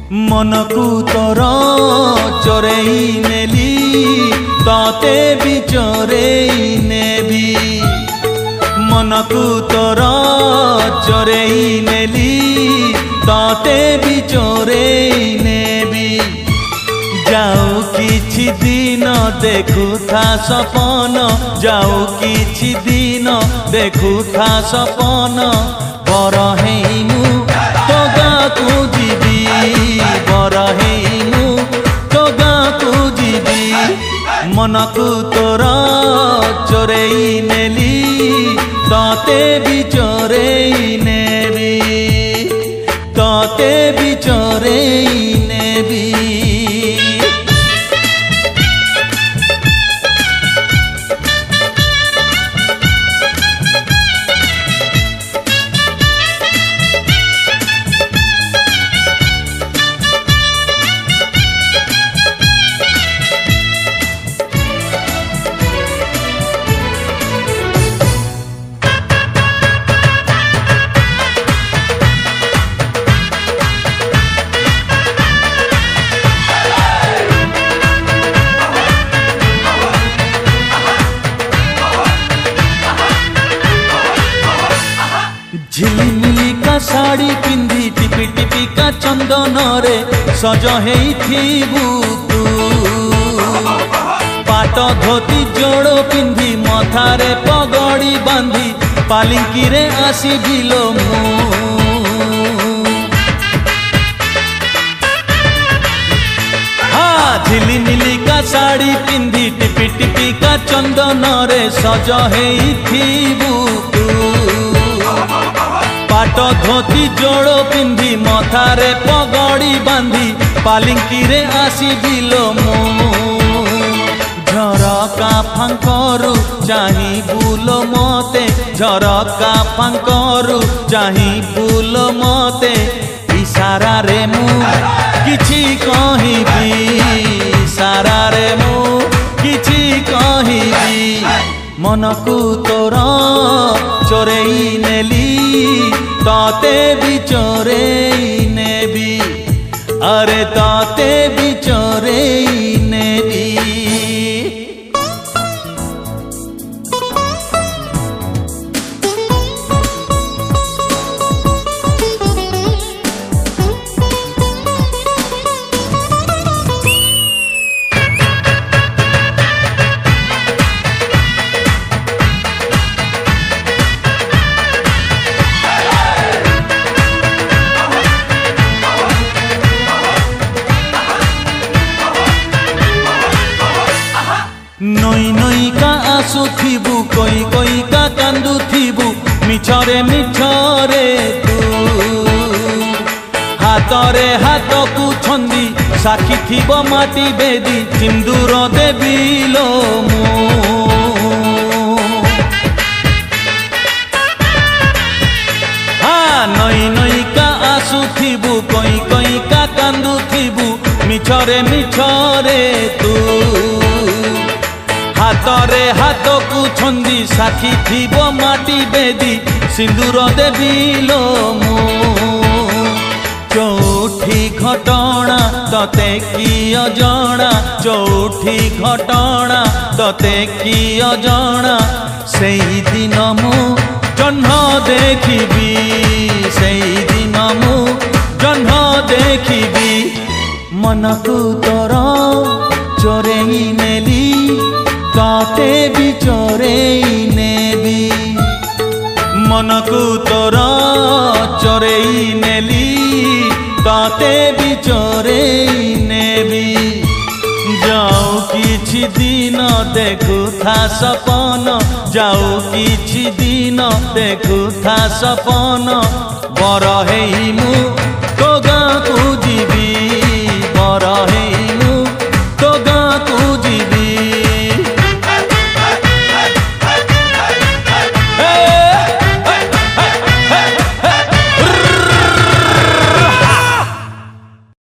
मनकू तोर चोरेई नेली ताते भी चोरेई नेबी मनकू तोर चोरेई नेली ताते भी चोरेई नेबी जाऊ किछि दिन देखुथा सपन जाऊ किछि दिन देखुथा सपन बर हेमु तो गाँकू जीवी बर हेमु तो गाँकू जीवी मनकू तोर चोरेई नेली ताते भी चोरेई नेबी ताते भी चोरेई नेबी। झिलिमिली का साड़ी पिंधी टिपी टिपी का चंदन रे सज हेइथिबु तू पाट धोती जोड़ पिंधी मथारे पगड़ी बांधी पालिंकी रे आसीबिलो मु हाँ झिलिमिली का साड़ी पिंधी टिपी टिपी का चंदन रे सज हेइथिबु तू पाट धोती जोड़ पिंधी मथारे पगड़ी बांधी पालिंकी रे आसीबिलो मु झरका फांकरू चाही बुलो मते झरका फांकरू चाही बुलो मते इशारा रे मु किछि कहिबी इशारा रे मु किछि कहिबी मनकू तोर चोरेई नेली ताते भी चोरेई नेबी अरे ताते भी चोरेई नेबी। नई नई का आसुथिबु कोई कोई का कांदुथिबु मिछरे मिछरे तू हातरे हाथ को छंदी साखी थिबो माटी बेदी सिंदूर देबिलो मु हाँ नई नई का आसुथिबु कोई कोई का कांदुथिबु मिछरे मिछरे तू हातरे हाथ को छंदी साखी थिबो माटी बेदी सिंदूर देबिलो मु चौठी घटना तते की अजणा चौठी घटना तते की अजणा सेई दिन मु जह्न देखिबी सेई दिन मु जह्न देखिबी मनकू तोर चोरेई नेली ताते भी चोरेई नेबी मनकू तोर चोरेई नेली ताते भी चोरेई नेबी जाऊ किछि दिन देखुथा सपन जाऊ किछि दिन देखुथा सपन बर हेमु तो गाँकू जीवी